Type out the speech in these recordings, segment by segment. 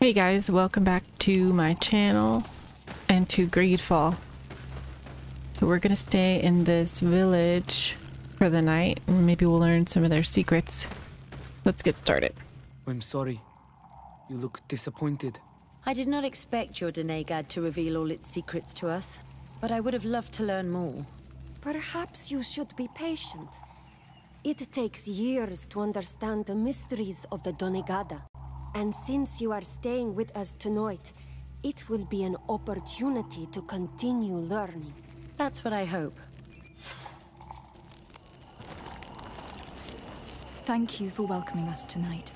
Hey guys, welcome back to my channel and to Greedfall. So we're gonna stay in this village for the night and maybe we'll learn some of their secrets. Let's get started. I'm sorry. You look disappointed. I did not expect your Denegad to reveal all its secrets to us, but I would have loved to learn more. Perhaps you should be patient. It takes years to understand the mysteries of the Donegada. And since you are staying with us tonight, it will be an opportunity to continue learning. That's what I hope. Thank you for welcoming us tonight.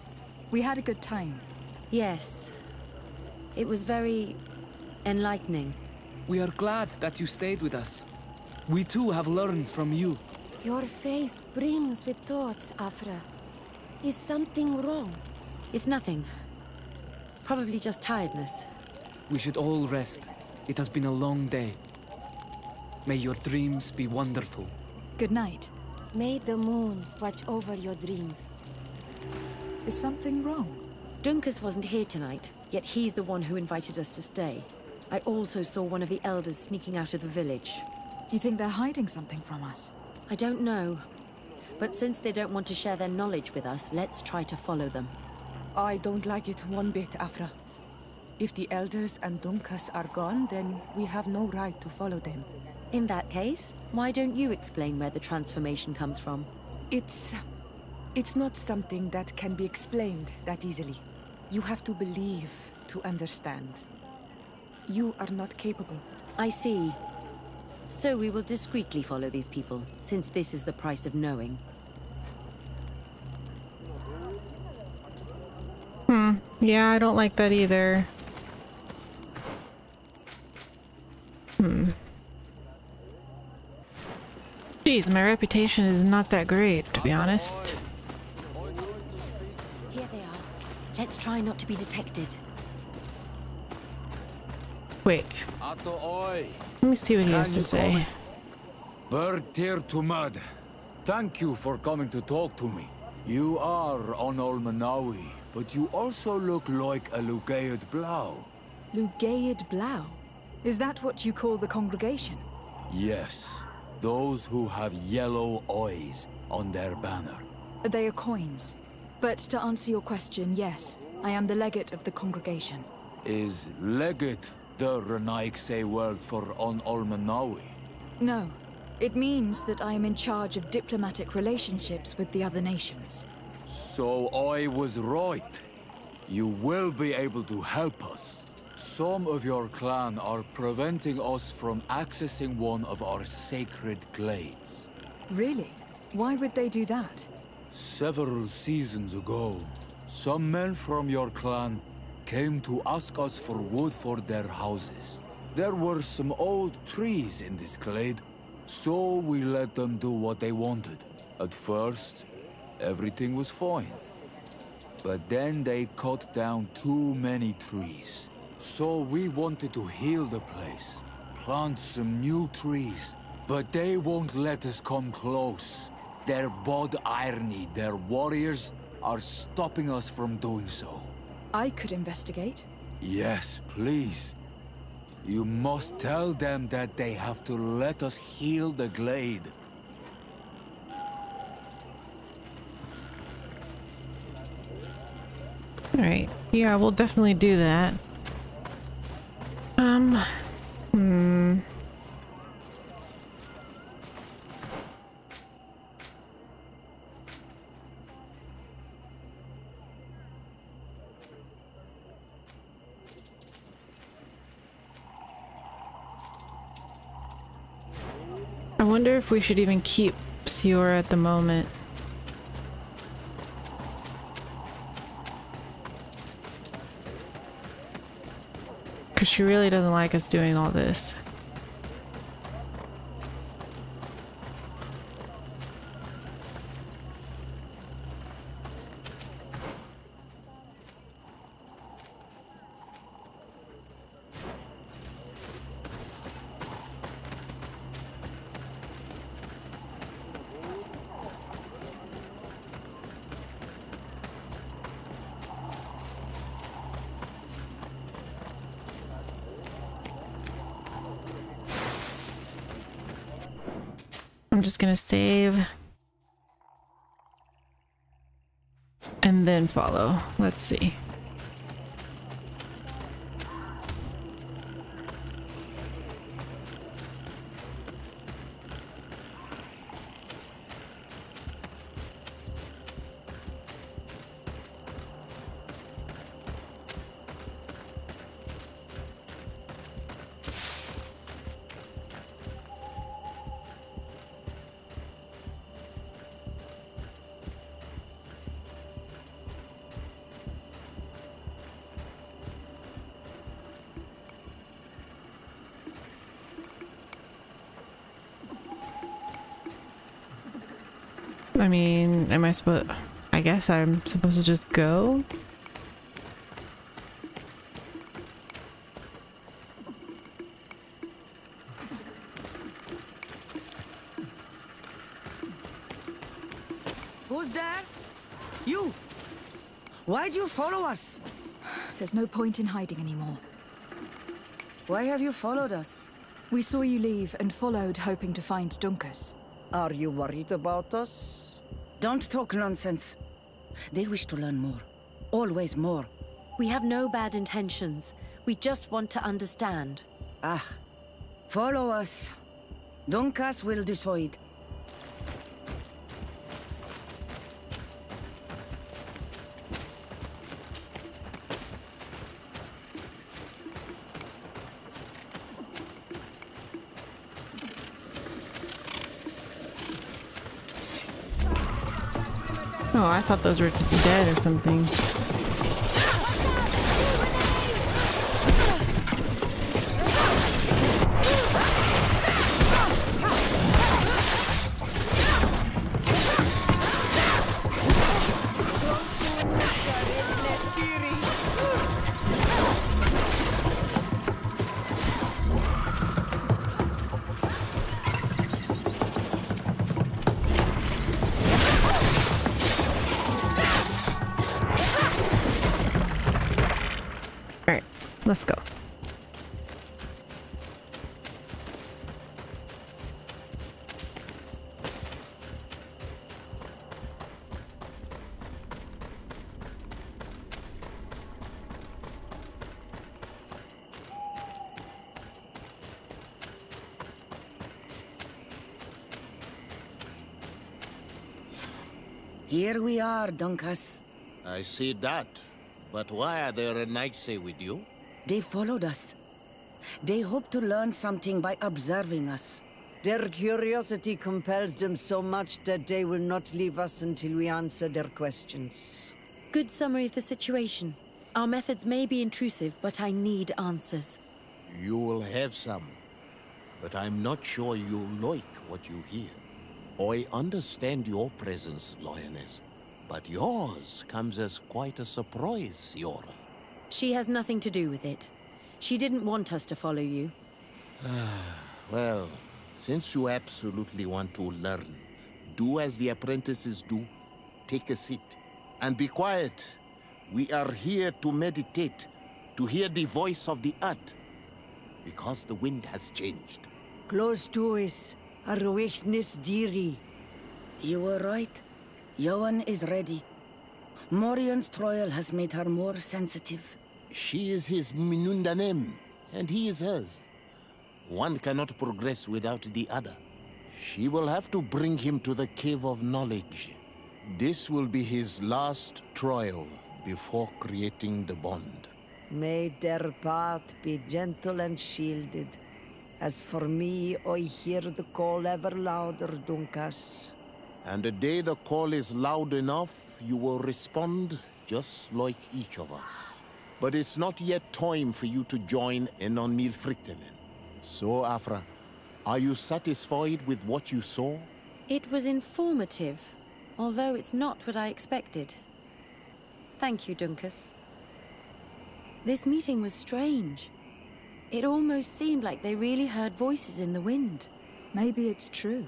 We had a good time. Yes. It was very enlightening. We are glad that you stayed with us. We too have learned from you. Your face brims with thoughts, Afra. Is something wrong? It's nothing. Probably just tiredness. We should all rest. It has been a long day. May your dreams be wonderful. Good night. May the moon watch over your dreams. Is something wrong? Dunkus wasn't here tonight, yet he's the one who invited us to stay. I also saw one of the elders sneaking out of the village. You think they're hiding something from us? I don't know. But since they don't want to share their knowledge with us, let's try to follow them. I don't like it one bit, Afra. If the elders and Dunkus are gone, then we have no right to follow them. In that case, why don't you explain where the transformation comes from? It's not something that can be explained that easily. You have to believe to understand. You are not capable. I see. So we will discreetly follow these people, since this is the price of knowing. Yeah, I don't like that either. Jeez, my reputation is not that great, to be honest. Here they are. Let's try not to be detected. Wait, let me see what he has to say. Bird tear to mud. Thank you for coming to talk to me. You are on Olmanawi, but you also look like a Lugaid Blau. Lugaid Blau? Is that what you call the congregation? Yes, those who have yellow eyes on their banner. They are coins. But to answer your question, yes, I am the legate of the congregation. Is legate the Renaikse word for on Olmanawi? No. It means that I am in charge of diplomatic relationships with the other nations. So I was right. You will be able to help us. Some of your clan are preventing us from accessing one of our sacred glades. Really? Why would they do that? Several seasons ago, some men from your clan came to ask us for wood for their houses. There were some old trees in this glade, so we let them do what they wanted. At first, everything was fine. But then they cut down too many trees. So we wanted to heal the place, plant some new trees. But they won't let us come close. Their bod irony, their warriors, are stopping us from doing so. I could investigate. Yes, please. You must tell them that they have to let us heal the glade. Alright, yeah, we'll definitely do that. I wonder if we should even keep Siora at the moment. Because she really doesn't like us doing all this. I'm just gonna save and then follow. Let's see. I mean, I guess I'm supposed to just go? Who's there? You! Why'd you follow us? There's no point in hiding anymore. Why have you followed us? We saw you leave and followed, hoping to find Dunkus. Are you worried about us? Don't talk nonsense. They wish to learn more. Always more. We have no bad intentions. We just want to understand. Ah. Follow us. Dunkas will decide. Oh, I thought those were dead or something. Alright, let's go. Here we are, Dunkas. I see that. But why are there a knights with you? They followed us. They hope to learn something by observing us. Their curiosity compels them so much that they will not leave us until we answer their questions. Good summary of the situation. Our methods may be intrusive, but I need answers. You will have some. But I'm not sure you like what you hear. I understand your presence, Lioness. But yours comes as quite a surprise, Siora. She has nothing to do with it. She didn't want us to follow you. Well, since you absolutely want to learn, do as the apprentices do. Take a seat. And be quiet. We are here to meditate, to hear the voice of the earth. Because the wind has changed. Close to us, Arwechnis Diri. You were right. Johan is ready. Morian's trial has made her more sensitive. She is his Minundanem, and he is hers. One cannot progress without the other. She will have to bring him to the Cave of Knowledge. This will be his last trial before creating the bond. May their path be gentle and shielded. As for me, I hear the call ever louder, Dunkas. And the day the call is loud enough, you will respond just like each of us. But it's not yet time for you to join in on Milfriktenen. So, Afra, are you satisfied with what you saw? It was informative, although it's not what I expected. Thank you, Dunkus. This meeting was strange. It almost seemed like they really heard voices in the wind. Maybe it's true.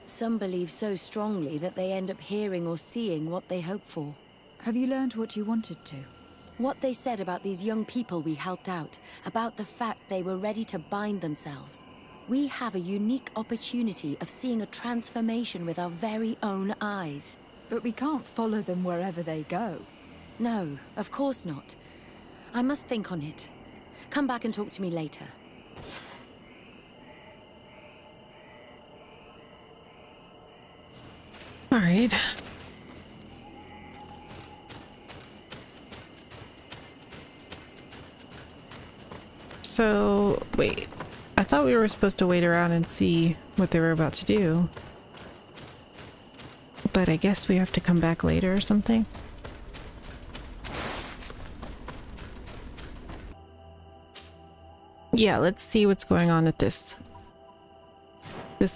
Some believe so strongly that they end up hearing or seeing what they hope for. Have you learned what you wanted to? What they said about these young people we helped out, about the fact they were ready to bind themselves. We have a unique opportunity of seeing a transformation with our very own eyes. But we can't follow them wherever they go. No, of course not. I must think on it. Come back and talk to me later. All right. So, wait. I thought we were supposed to wait around and see what they were about to do. But I guess we have to come back later or something. Yeah, let's see what's going on at this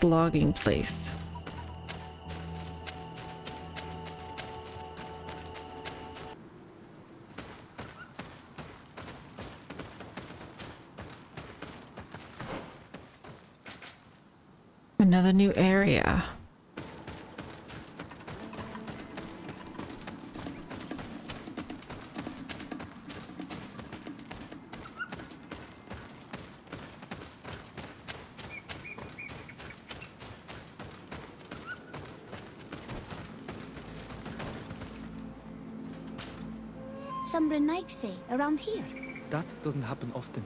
logging place. Another new area. Some Renaigse around here. That doesn't happen often.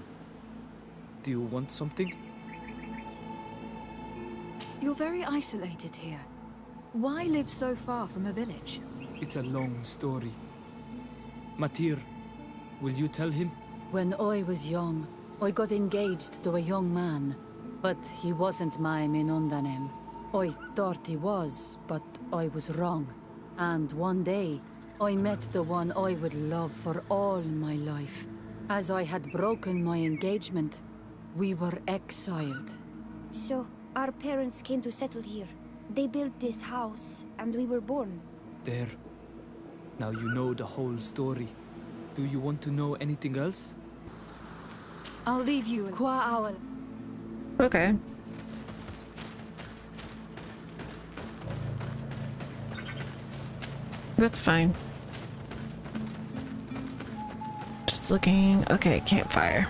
Do you want something? You're very isolated here. Why live so far from a village? It's a long story. Matir, will you tell him? When I was young, I got engaged to a young man. But he wasn't my Minundanem. I thought he was, but I was wrong. And one day, I met the one I would love for all my life. As I had broken my engagement, we were exiled. So, our parents came to settle here. They built this house, and we were born. There. Now you know the whole story. Do you want to know anything else? I'll leave you. Qua owl. Okay. That's fine. Just looking. Okay, campfire.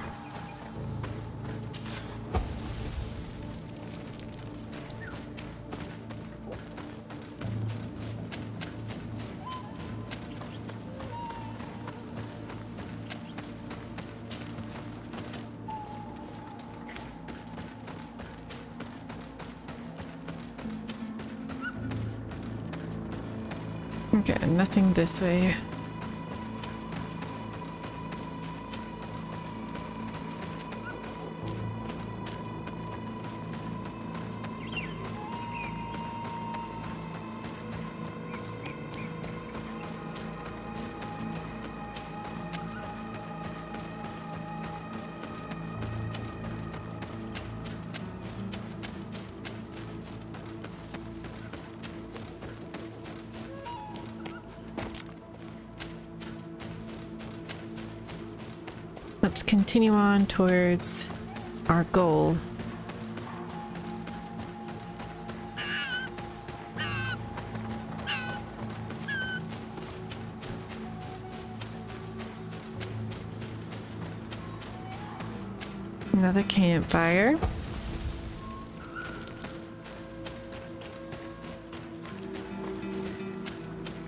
Okay, nothing this way. Let's continue on towards our goal. Another campfire.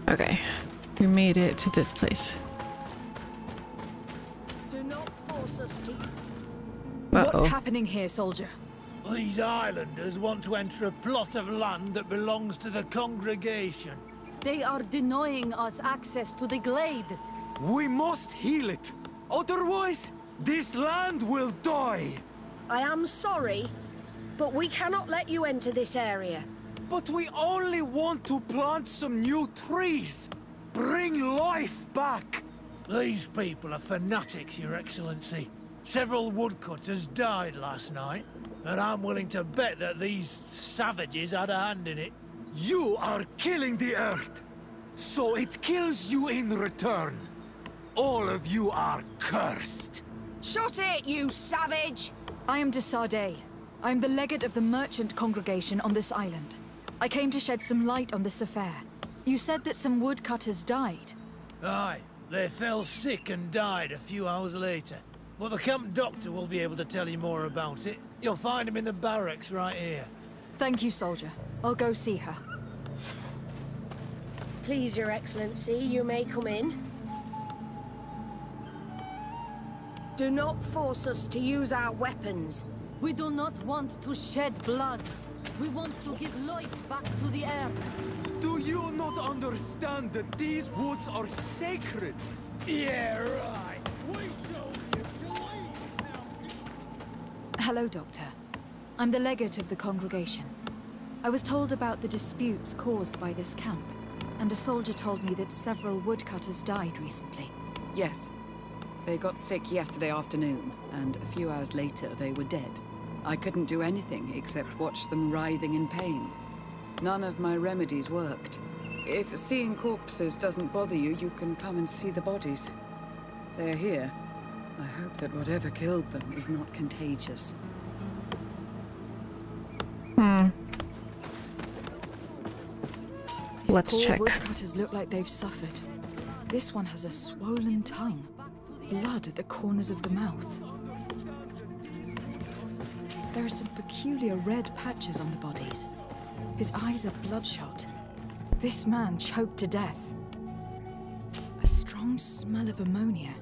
Okay, we made it to this place. What's happening here, soldier? These islanders want to enter a plot of land that belongs to the congregation. They are denying us access to the glade. We must heal it. Otherwise, this land will die. I am sorry, but we cannot let you enter this area. But we only want to plant some new trees. Bring life back. These people are fanatics, Your Excellency. Several woodcutters died last night, and I'm willing to bet that these savages had a hand in it. You are killing the earth, so it kills you in return. All of you are cursed. Shut it, you savage! I am de Sardet. I am the legate of the merchant congregation on this island. I came to shed some light on this affair. You said that some woodcutters died. Aye, they fell sick and died a few hours later. Well, the camp doctor will be able to tell you more about it. You'll find him in the barracks right here. Thank you, soldier. I'll go see her. Please, Your Excellency, you may come in. Do not force us to use our weapons. We do not want to shed blood. We want to give life back to the earth. Do you not understand that these woods are sacred? Yeah, right. We shall live to lead now. Hello, Doctor. I'm the legate of the congregation. I was told about the disputes caused by this camp, and a soldier told me that several woodcutters died recently. Yes. They got sick yesterday afternoon, and a few hours later they were dead. I couldn't do anything except watch them writhing in pain. None of my remedies worked. If seeing corpses doesn't bother you, you can come and see the bodies. They're here. I hope that whatever killed them is not contagious. Let's check. Woodcutters look like they've suffered. This one has a swollen tongue. Blood at the corners of the mouth. There are some peculiar red patches on the bodies. His eyes are bloodshot. This man choked to death. A strong smell of ammonia.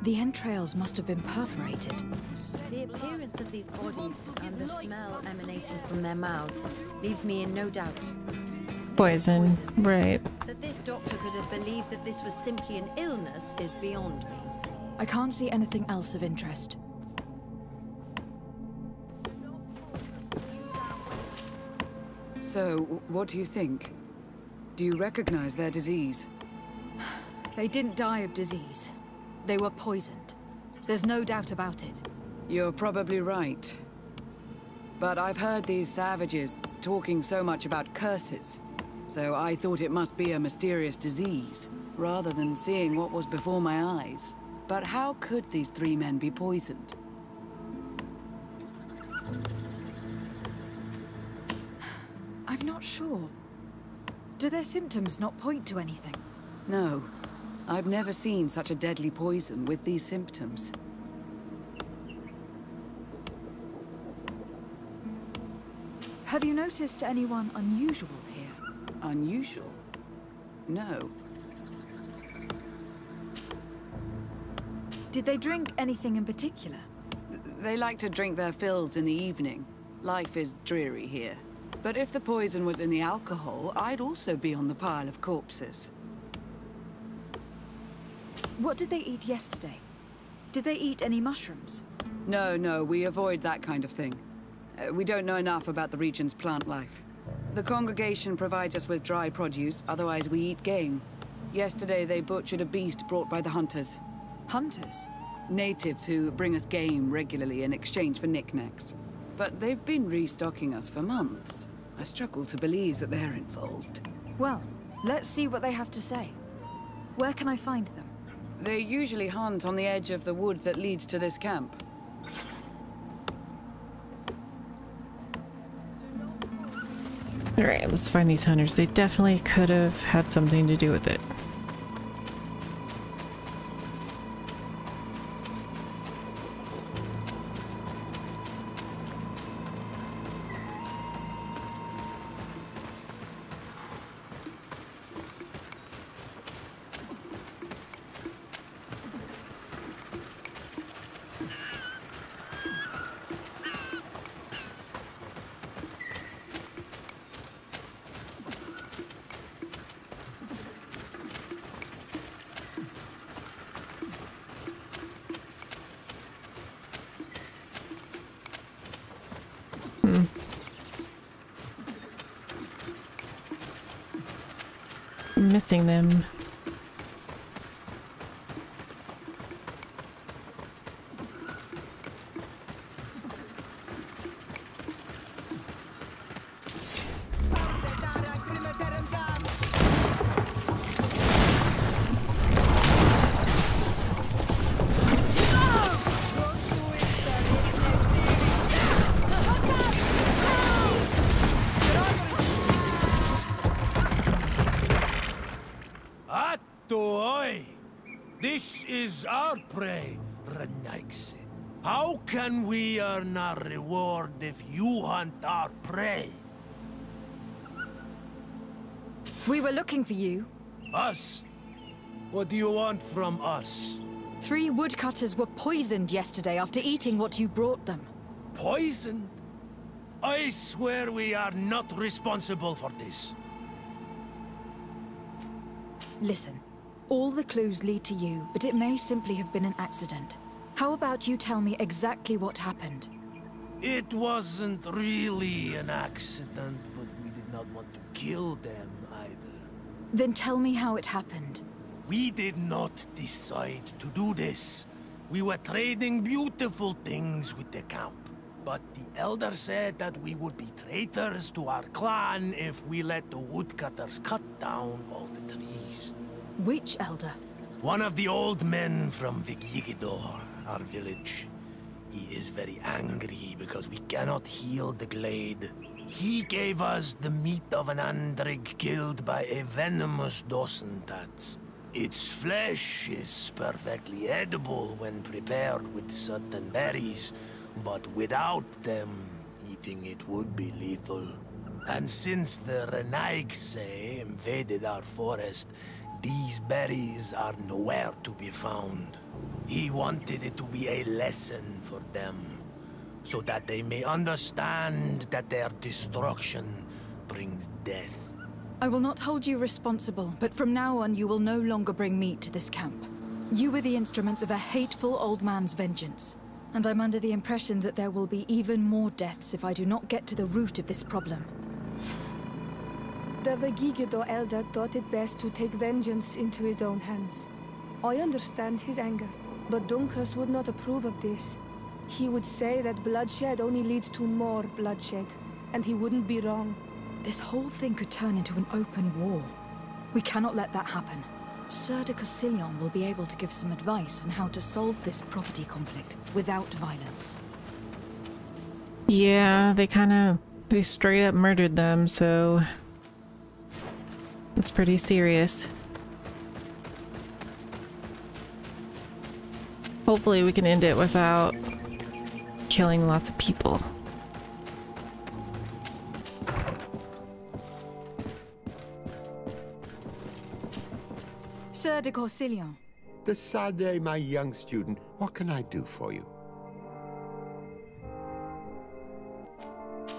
The entrails must have been perforated. The appearance of these bodies and the smell emanating from their mouths leaves me in no doubt. Poison, right. That this doctor could have believed that this was simply an illness is beyond me. I can't see anything else of interest. So, what do you think? Do you recognize their disease? They didn't die of disease. They were poisoned. There's no doubt about it. You're probably right. But I've heard these savages talking so much about curses, so I thought it must be a mysterious disease, rather than seeing what was before my eyes. But how could these three men be poisoned? I'm not sure. Do their symptoms not point to anything? No. I've never seen such a deadly poison with these symptoms. Have you noticed anyone unusual here? Unusual? No. Did they drink anything in particular? They like to drink their fills in the evening. Life is dreary here. But if the poison was in the alcohol, I'd also be on the pile of corpses. What did they eat yesterday? Did they eat any mushrooms? No, we avoid that kind of thing. We don't know enough about the region's plant life. The congregation provides us with dry produce, otherwise we eat game. Yesterday they butchered a beast brought by the hunters. Hunters? Natives who bring us game regularly in exchange for knickknacks. But they've been restocking us for months. I struggle to believe that they're involved. Well, let's see what they have to say. Where can I find them? They usually hunt on the edge of the wood that leads to this camp. Alright, let's find these hunters. They definitely could have had something to do with it. I'm missing them. This is our prey, Renaigse. How can we earn our reward if you hunt our prey? We were looking for you. Us? What do you want from us? 3 woodcutters were poisoned yesterday after eating what you brought them. Poisoned? I swear we are not responsible for this. Listen, all the clues lead to you, but it may simply have been an accident. How about you tell me exactly what happened? It wasn't really an accident, but we did not want to kill them either. Then tell me how it happened. We did not decide to do this. We were trading beautiful things with the camp. But the elder said that we would be traitors to our clan if we let the woodcutters cut down all the trees. Which elder? One of the old men from Vigigidor, our village. He is very angry because we cannot heal the glade. He gave us the meat of an andrig killed by a venomous dosentats. Its flesh is perfectly edible when prepared with certain berries, but without them, eating it would be lethal. And since the Renaigse invaded our forest, these berries are nowhere to be found. He wanted it to be a lesson for them, so that they may understand that their destruction brings death. I will not hold you responsible, but from now on you will no longer bring meat to this camp. You were the instruments of a hateful old man's vengeance, and I'm under the impression that there will be even more deaths if I do not get to the root of this problem. The Vegigido elder thought it best to take vengeance into his own hands. I understand his anger, but Dunkus would not approve of this. He would say that bloodshed only leads to more bloodshed, and he wouldn't be wrong. This whole thing could turn into an open war. We cannot let that happen. Sir de Cosillon will be able to give some advice on how to solve this property conflict without violence. Yeah, they straight up murdered them, so it's pretty serious. Hopefully we can end it without killing lots of people. Sir de Cosillon. The Sade, my young student. What can I do for you?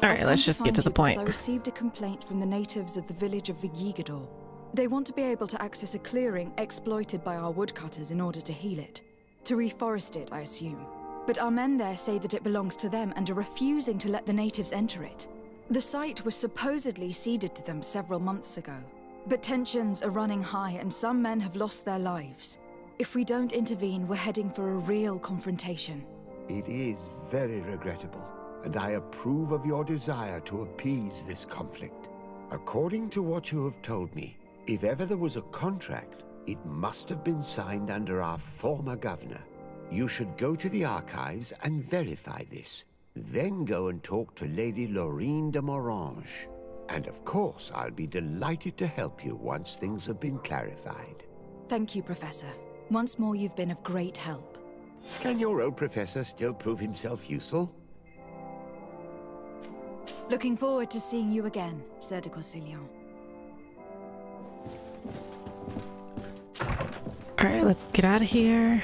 Alright, let's just get to the point. I received a complaint from the natives of the village of Vigigador. They want to be able to access a clearing exploited by our woodcutters in order to heal it. To reforest it, I assume. But our men there say that it belongs to them and are refusing to let the natives enter it. The site was supposedly ceded to them several months ago. But tensions are running high and some men have lost their lives. If we don't intervene, we're heading for a real confrontation. It is very regrettable, and I approve of your desire to appease this conflict. According to what you have told me, if ever there was a contract, it must have been signed under our former governor. You should go to the archives and verify this. Then go and talk to Lady Laurine de Morange. And of course, I'll be delighted to help you once things have been clarified. Thank you, Professor. Once more, you've been of great help. Can your old professor still prove himself useful? Looking forward to seeing you again, Sir de Cosillon. Alright, let's get out of here.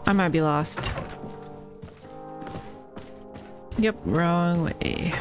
I might be lost. Yep, wrong way.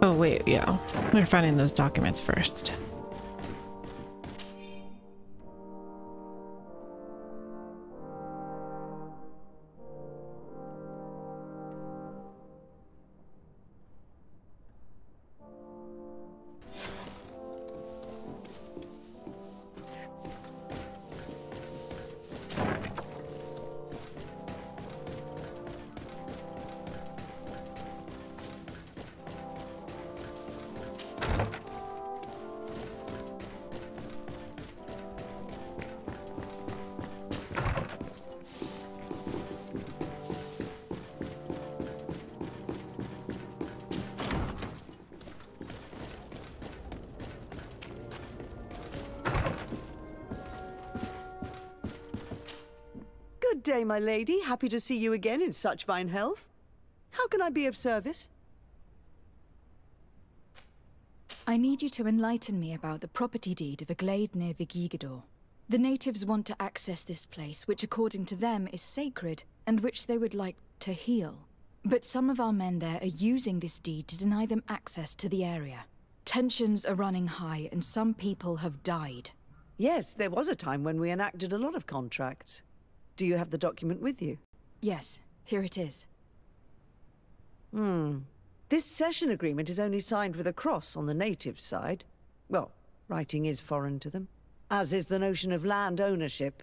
Oh wait, yeah. We're finding those documents first. day, my lady. Happy to see you again in such fine health. How can I be of service? I need you to enlighten me about the property deed of a glade near Vigigador. The natives want to access this place, which according to them is sacred, and which they would like to heal. But some of our men there are using this deed to deny them access to the area. Tensions are running high, and some people have died. Yes, there was a time when we enacted a lot of contracts. Do you have the document with you? Yes, here it is. This cession agreement is only signed with a cross on the native side. Well, writing is foreign to them, as is the notion of land ownership.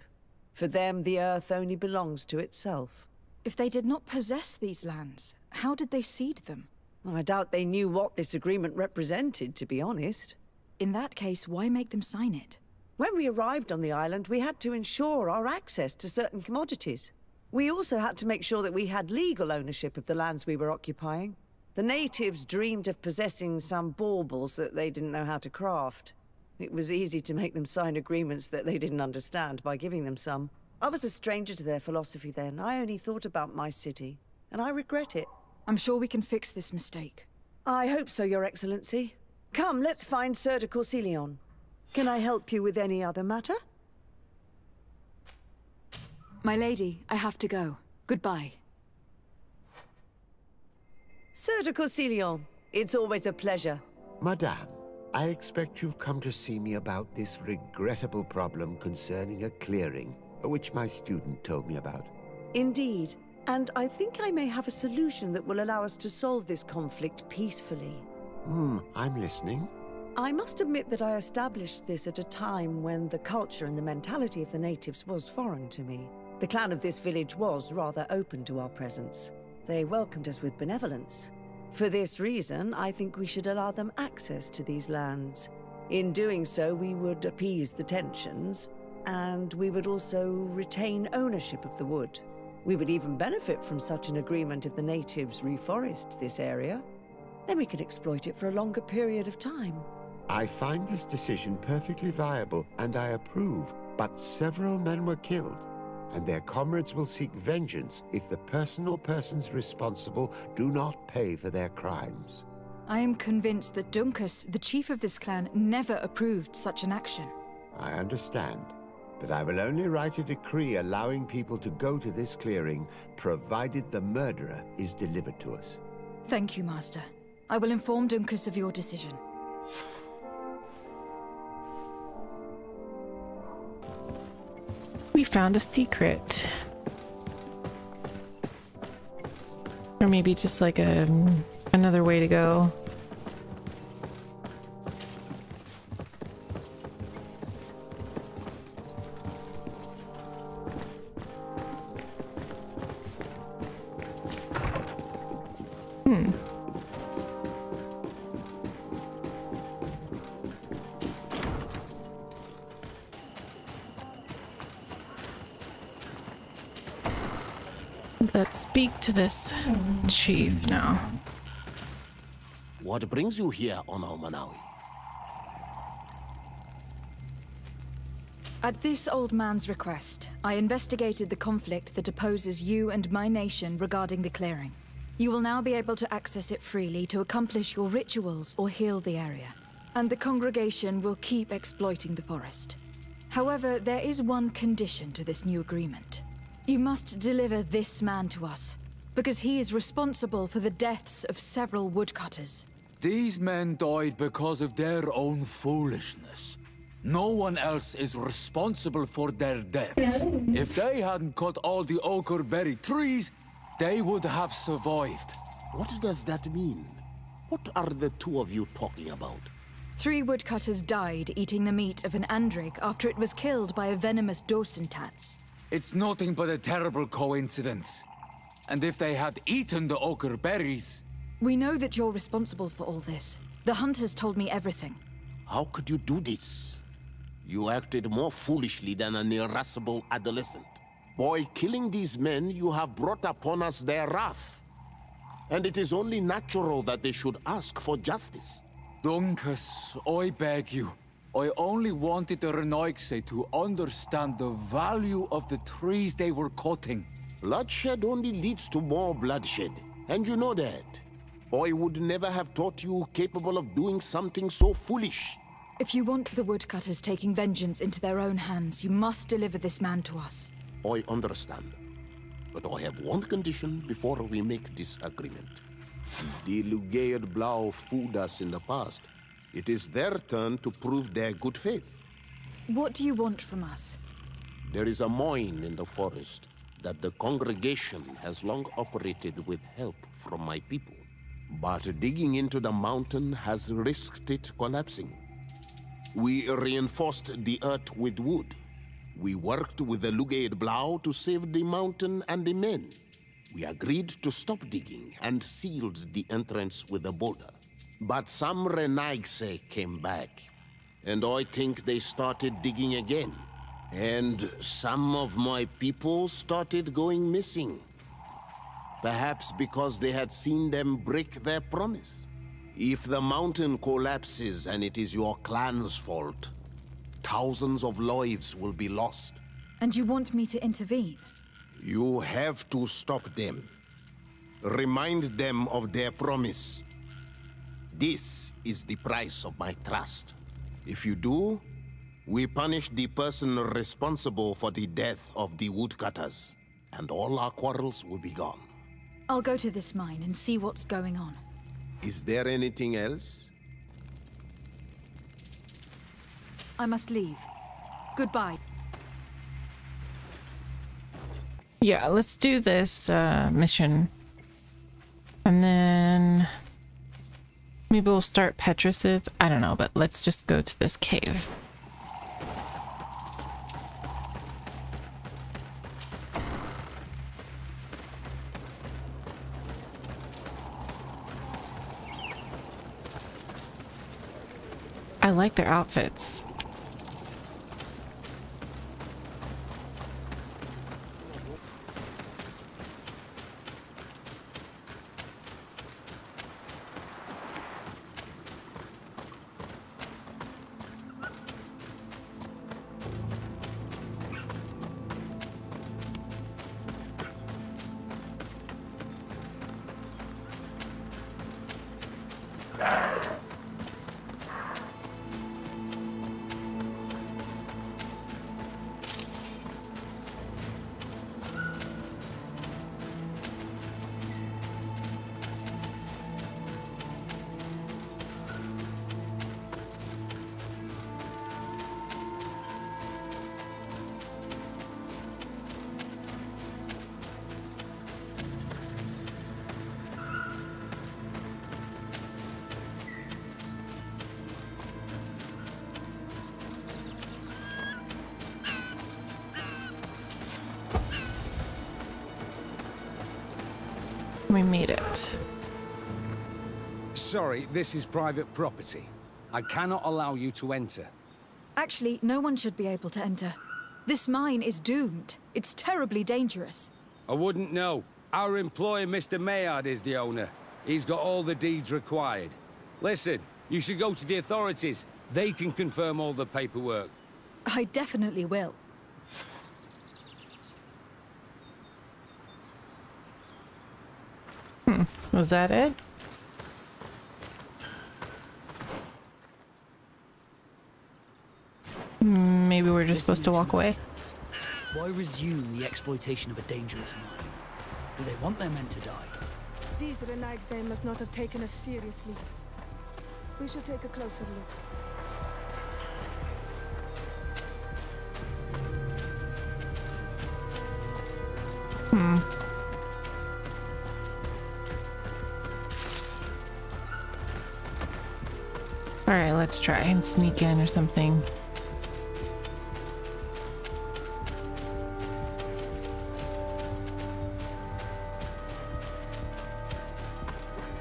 For them, the earth only belongs to itself. If they did not possess these lands, how did they cede them? I doubt they knew what this agreement represented, to be honest. In that case, why make them sign it? When we arrived on the island, we had to ensure our access to certain commodities. We also had to make sure that we had legal ownership of the lands we were occupying. The natives dreamed of possessing some baubles that they didn't know how to craft. It was easy to make them sign agreements that they didn't understand by giving them some. I was a stranger to their philosophy then. I only thought about my city, and I regret it. I'm sure we can fix this mistake. I hope so, Your Excellency. Come, let's find Sir de Corsilion. Can I help you with any other matter? My lady, I have to go. Goodbye. Sir de Corsilion, it's always a pleasure. Madame, I expect you've come to see me about this regrettable problem concerning a clearing, which my student told me about. Indeed. And I think I may have a solution that will allow us to solve this conflict peacefully. I'm listening. I must admit that I established this at a time when the culture and the mentality of the natives was foreign to me. The clan of this village was rather open to our presence. They welcomed us with benevolence. For this reason, I think we should allow them access to these lands. In doing so, we would appease the tensions, and we would also retain ownership of the wood. We would even benefit from such an agreement if the natives reforest this area. Then we could exploit it for a longer period of time. I find this decision perfectly viable, and I approve, but several men were killed, and their comrades will seek vengeance if the person or persons responsible do not pay for their crimes. I am convinced that Duncus, the chief of this clan, never approved such an action. I understand. But I will only write a decree allowing people to go to this clearing, provided the murderer is delivered to us. Thank you, Master. I will inform Duncus of your decision. We found a secret. Or maybe just like another way to go. Let's speak to this chief now. What brings you here, Ono Manawi? At this old man's request, I investigated the conflict that opposes you and my nation regarding the clearing. You will now be able to access it freely to accomplish your rituals or heal the area. And the congregation will keep exploiting the forest. However, there is one condition to this new agreement. You must deliver this man to us, because he is responsible for the deaths of several woodcutters. These men died because of their own foolishness. No one else is responsible for their deaths. If they hadn't cut all the ochre berry trees, they would have survived. What does that mean? What are the two of you talking about? 3 woodcutters died eating the meat of an andrig after it was killed by a venomous dosentats. It's nothing but a terrible coincidence. And if they had eaten the ochre berries... We know that you're responsible for all this. The hunters told me everything. How could you do this? You acted more foolishly than an irascible adolescent. By killing these men, you have brought upon us their wrath. And it is only natural that they should ask for justice. Duncus, I beg you. I only wanted the Renoixe to understand the value of the trees they were cutting. Bloodshed only leads to more bloodshed, and you know that. I would never have thought you capable of doing something so foolish. If you want the woodcutters taking vengeance into their own hands, you must deliver this man to us. I understand. But I have one condition before we make this agreement. The Lugaid Blau fooled us in the past. It is their turn to prove their good faith. What do you want from us? There is a mine in the forest that the congregation has long operated with help from my people. But digging into the mountain has risked it collapsing. We reinforced the earth with wood. We worked with the Lugaid Blau to save the mountain and the men. We agreed to stop digging and sealed the entrance with a boulder. But some Renoixe came back, and I think they started digging again. And some of my people started going missing. Perhaps because they had seen them break their promise. If the mountain collapses and it is your clan's fault, thousands of lives will be lost. And you want me to intervene? You have to stop them. Remind them of their promise. This is the price of my trust. If you do, we punish the person responsible for the death of the woodcutters, and all our quarrels will be gone. I'll go to this mine and see what's going on. Is there anything else? I must leave. Goodbye. Yeah, let's do this mission. And then maybe we'll start Petricids. I don't know, but let's just go to this cave. I like their outfits. We made it. Sorry, this is private property. I cannot allow you to enter. Actually, no one should be able to enter. This mine is doomed. It's terribly dangerous. I wouldn't know. Our employer, Mr. Maillard, is the owner. He's got all the deeds required. Listen, you should go to the authorities. They can confirm all the paperwork. I definitely will. Was that it? Maybe we're just supposed to walk away. Why resume the exploitation of a dangerous mine? Do they want their men to die? These Renoixe must not have taken us seriously. We should take a closer look. Alright, let's try and sneak in or something.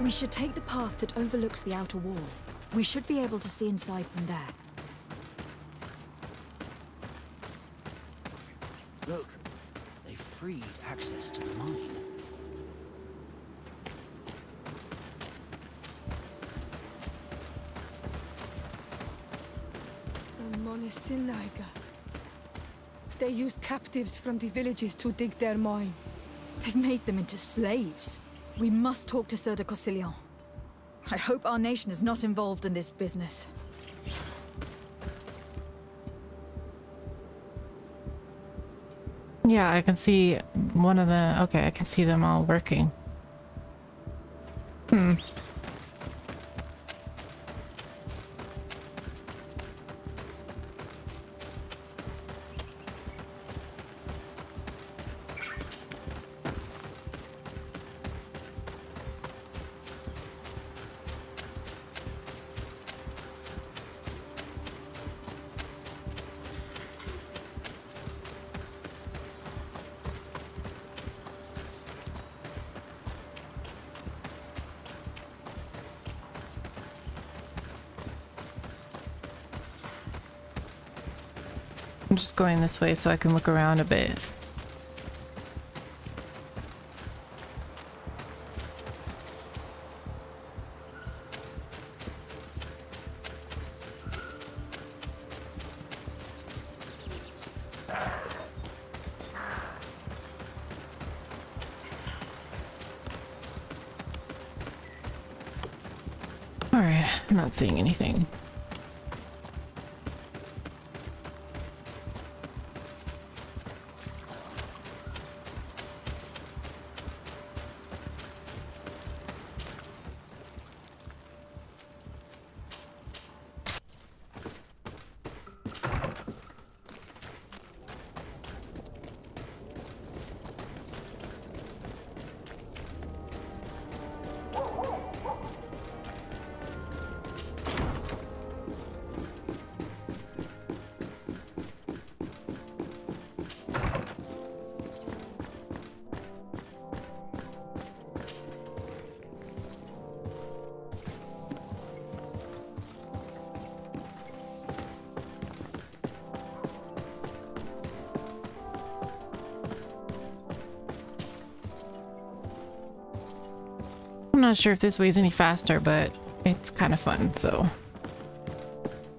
We should take the path that overlooks the outer wall. We should be able to see inside from there. Look, they freed access to the mine. Sinaga. They use captives from the villages to dig their mine. They've made them into slaves. We must talk to Sir de Cossillon. I hope our nation is not involved in this business. Yeah, I can see one of the... Okay, I can see them all working. Hmm. I'm just going this way so I can look around a bit. All right, I'm not seeing anything. I'm not sure if this way's any faster, but it's kind of fun, so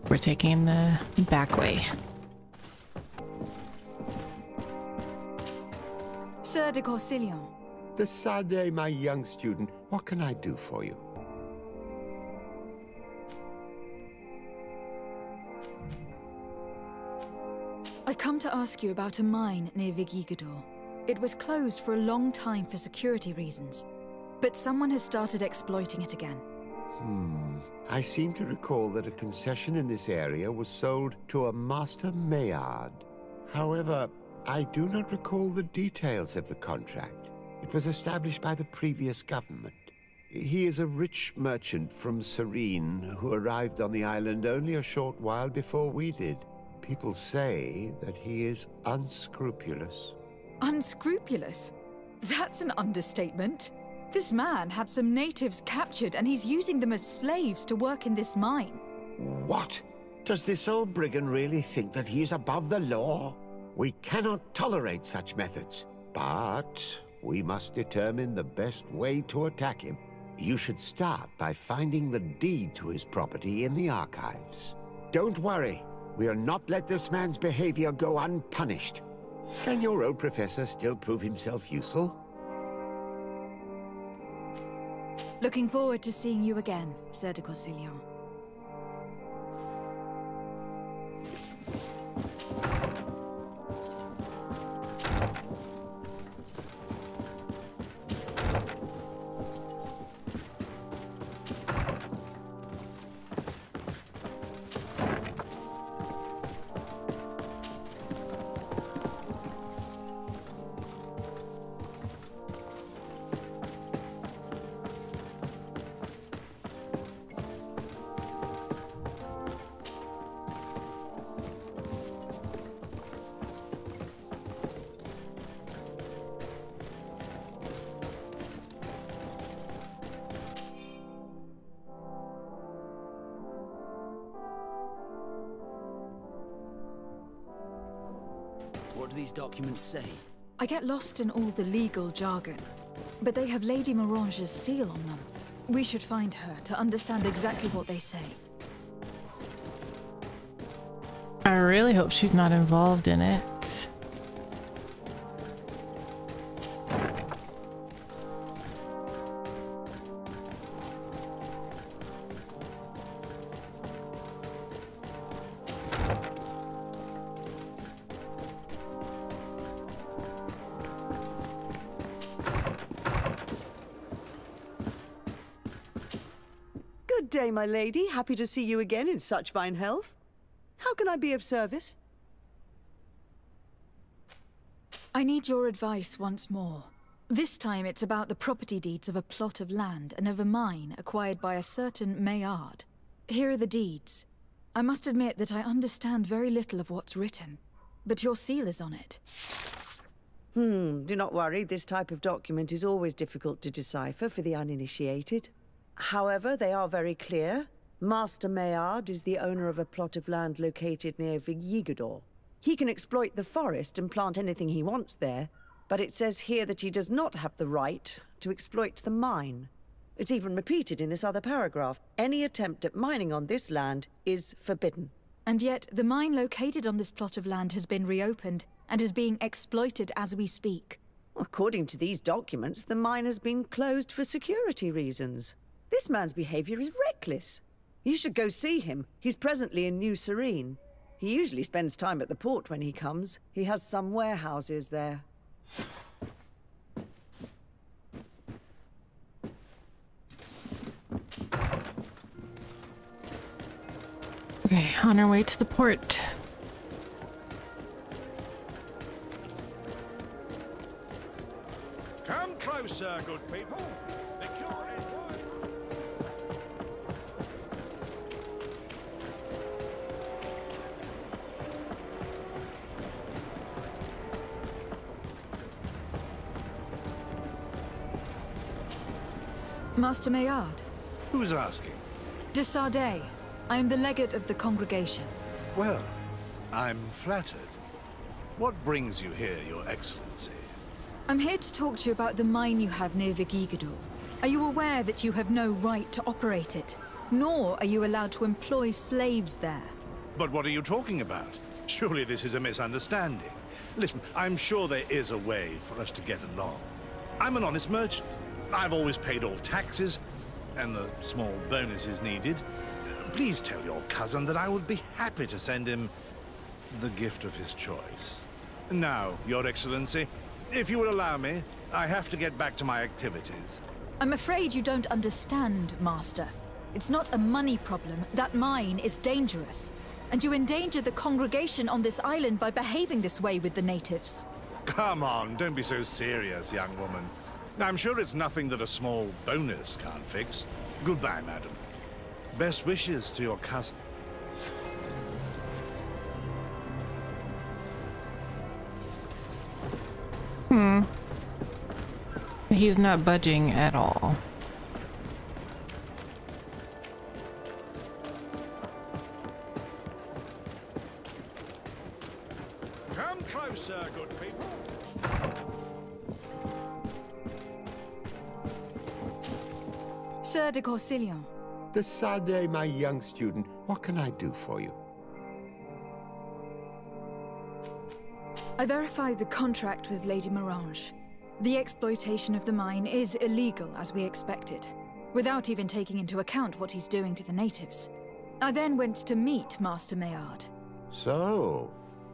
we're taking the back way. Sir de Cossillon. The Sade, my young student. What can I do for you? I've come to ask you about a mine near Vigigador. It was closed for a long time for security reasons, but someone has started exploiting it again. I seem to recall that a concession in this area was sold to a Master Maillard. However, I do not recall the details of the contract. It was established by the previous government. He is a rich merchant from Serene who arrived on the island only a short while before we did. People say that he is unscrupulous. Unscrupulous? That's an understatement. This man had some natives captured and he's using them as slaves to work in this mine. What? Does this old brigand really think that he is above the law? We cannot tolerate such methods, but we must determine the best way to attack him. You should start by finding the deed to his property in the archives. Don't worry, we'll not let this man's behavior go unpunished. Can your old professor still prove himself useful? Looking forward to seeing you again, Sir de Cossillon. What do these documents say? I get lost in all the legal jargon, but they have Lady Morange's seal on them. We should find her to understand exactly what they say. I really hope she's not involved in it. Good day, my lady. Happy to see you again in such fine health. How can I be of service? I need your advice once more. This time it's about the property deeds of a plot of land and of a mine acquired by a certain Maillard. Here are the deeds. I must admit that I understand very little of what's written, but your seal is on it. Do not worry. This type of document is always difficult to decipher for the uninitiated. However, they are very clear. Master Maillard is the owner of a plot of land located near Vigigador. He can exploit the forest and plant anything he wants there, but it says here that he does not have the right to exploit the mine. It's even repeated in this other paragraph. Any attempt at mining on this land is forbidden. And yet, the mine located on this plot of land has been reopened and is being exploited as we speak. According to these documents, the mine has been closed for security reasons. This man's behavior is reckless. You should go see him. He's presently in New Serene. He usually spends time at the port when he comes. He has some warehouses there. Okay, on our way to the port. Come closer, good people. The cure is wide. Master Maillard. Who's asking? De Sardet. I am the legate of the congregation. Well, I'm flattered. What brings you here, Your Excellency? I'm here to talk to you about the mine you have near Vigigador. Are you aware that you have no right to operate it? Nor are you allowed to employ slaves there. But what are you talking about? Surely this is a misunderstanding. Listen, I'm sure there is a way for us to get along. I'm an honest merchant. I've always paid all taxes, and the small bonuses needed. Please tell your cousin that I would be happy to send him the gift of his choice. Now, Your Excellency, if you will allow me, I have to get back to my activities. I'm afraid you don't understand, Master. It's not a money problem. That mine is dangerous. And you endanger the congregation on this island by behaving this way with the natives. Come on, don't be so serious, young woman. I'm sure it's nothing that a small bonus can't fix. Goodbye, madam. Best wishes to your cousin. He's not budging at all. Come closer, good people. Sir de Corsillon. De Sardet, my young student, what can I do for you? I verified the contract with Lady Morange. The exploitation of the mine is illegal, as we expected, without even taking into account what he's doing to the natives. I then went to meet Master Maillard. So,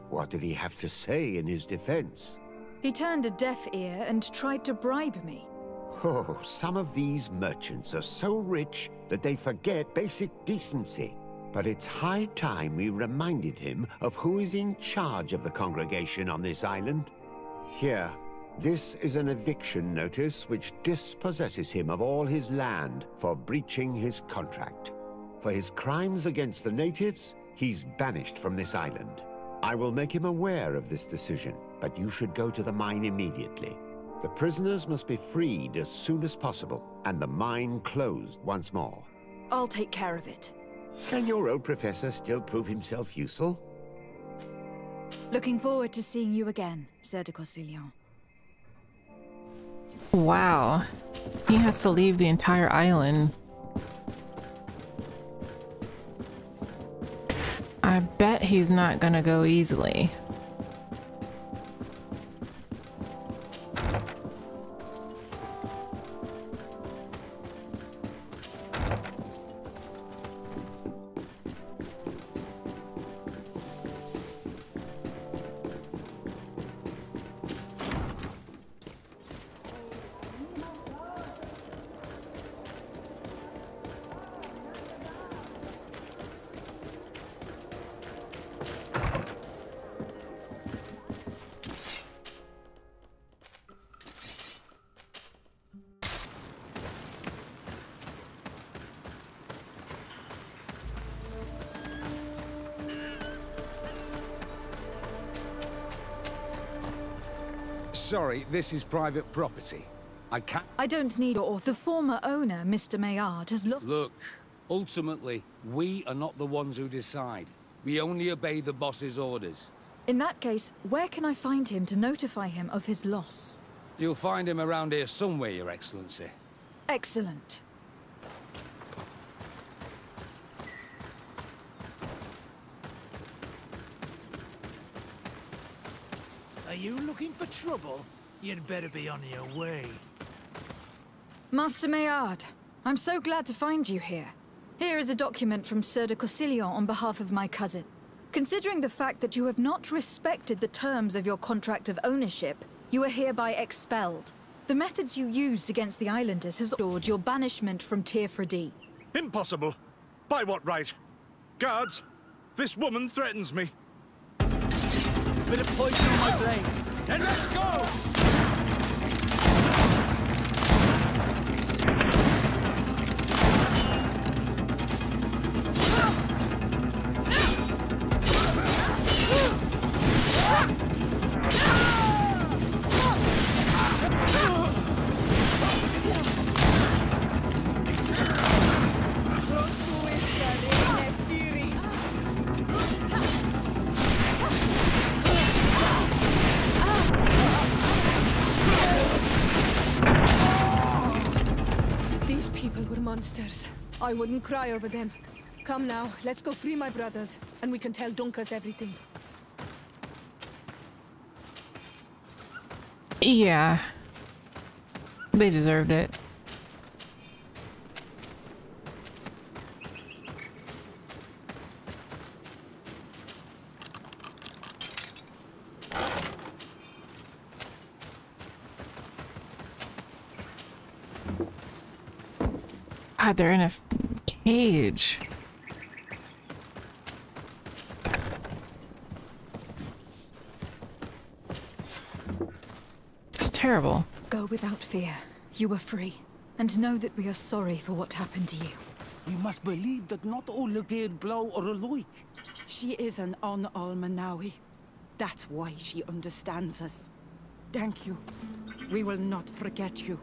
what did he have to say in his defense? He turned a deaf ear and tried to bribe me. Oh, some of these merchants are so rich that they forget basic decency. But it's high time we reminded him of who is in charge of the congregation on this island. Here, this is an eviction notice which dispossesses him of all his land for breaching his contract. For his crimes against the natives, he's banished from this island. I will make him aware of this decision, but you should go to the mine immediately. The prisoners must be freed as soon as possible, and the mine closed once more. I'll take care of it. Can your old professor still prove himself useful? Looking forward to seeing you again, Sir de Corsillon. Wow. He has to leave the entire island. I I bet he's not gonna go easily. Sorry, this is private property. I can't... I don't need your... The former owner, Mr. Maillard, has lost... Look, ultimately, we are not the ones who decide. We only obey the boss's orders. In that case, where can I find him to notify him of his loss? You'll find him around here somewhere, Your Excellency. Excellent. Are you looking for trouble? You'd better be on your way. Master Maillard, I'm so glad to find you here. Here is a document from Sieur de Cossillon on behalf of my cousin. Considering the fact that you have not respected the terms of your contract of ownership, you are hereby expelled. The methods you used against the islanders has ordered your banishment from Tirfredi. Impossible. By what right? Guards, this woman threatens me. Bit of poison on my blade. Then let's go! Monsters. I wouldn't cry over them. Come now, let's go free my brothers, and we can tell Dunkus everything. Yeah. They deserved it. God, they're in a cage. It's terrible. Go without fear. You are free. And know that we are sorry for what happened to you. We must believe that not all Legade blow or alike. She is an Almanawi. That's why she understands us. Thank you. We will not forget you.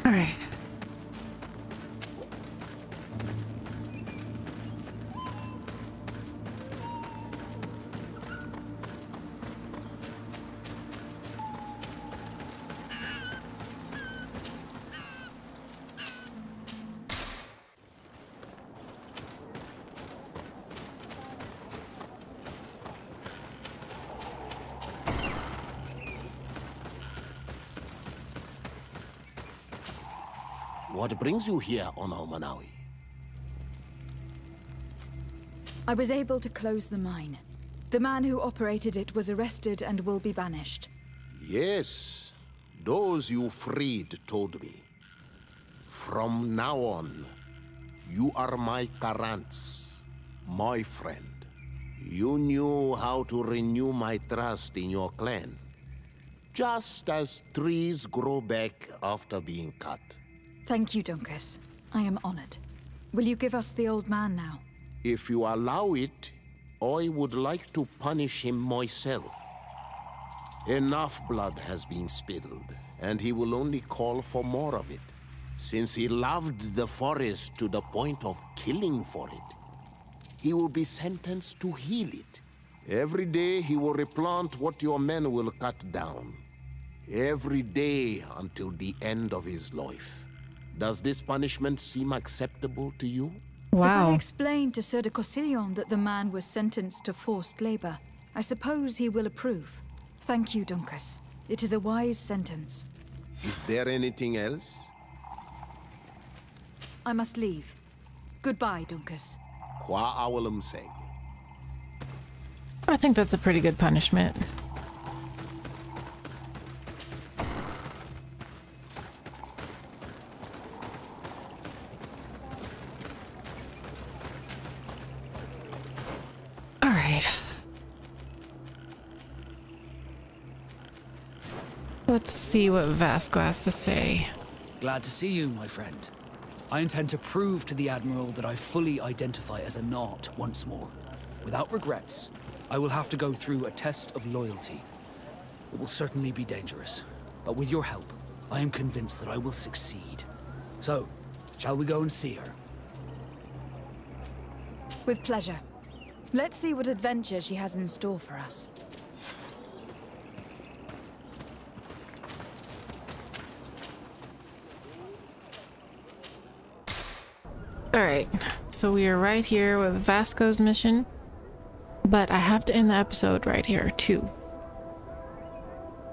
All right. What brings you here on Almanawi? I was able to close the mine. The man who operated it was arrested and will be banished. Yes, those you freed told me. From now on, you are my Karants, my friend. You knew how to renew my trust in your clan, just as trees grow back after being cut. Thank you, Dunkus. I am honored. Will you give us the old man now? If you allow it, I would like to punish him myself. Enough blood has been spilled, and he will only call for more of it, since he loved the forest to the point of killing for it. he will be sentenced to heal it. Every day he will replant what your men will cut down. Every day until the end of his life. Does this punishment seem acceptable to you? Wow. If I explain to Sir de Cossillon that the man was sentenced to forced labor, I suppose he will approve. Thank you, Duncas. It is a wise sentence. Is there anything else? I must leave. Goodbye, Duncas. Qua awalum seg. I think that's a pretty good punishment. All right. Let's see what Vasco has to say. Glad to see you, my friend. I intend to prove to the Admiral that I fully identify as a Naut once more. Without regrets, I will have to go through a test of loyalty. It will certainly be dangerous, but with your help, I am convinced that I will succeed. So, shall we go and see her? With pleasure. Let's see what adventure she has in store for us. Alright, so we are right here with Vasco's mission, but I have to end the episode right here too.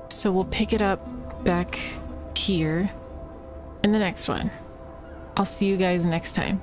So we'll pick it up back here in the next one. I'll see you guys next time.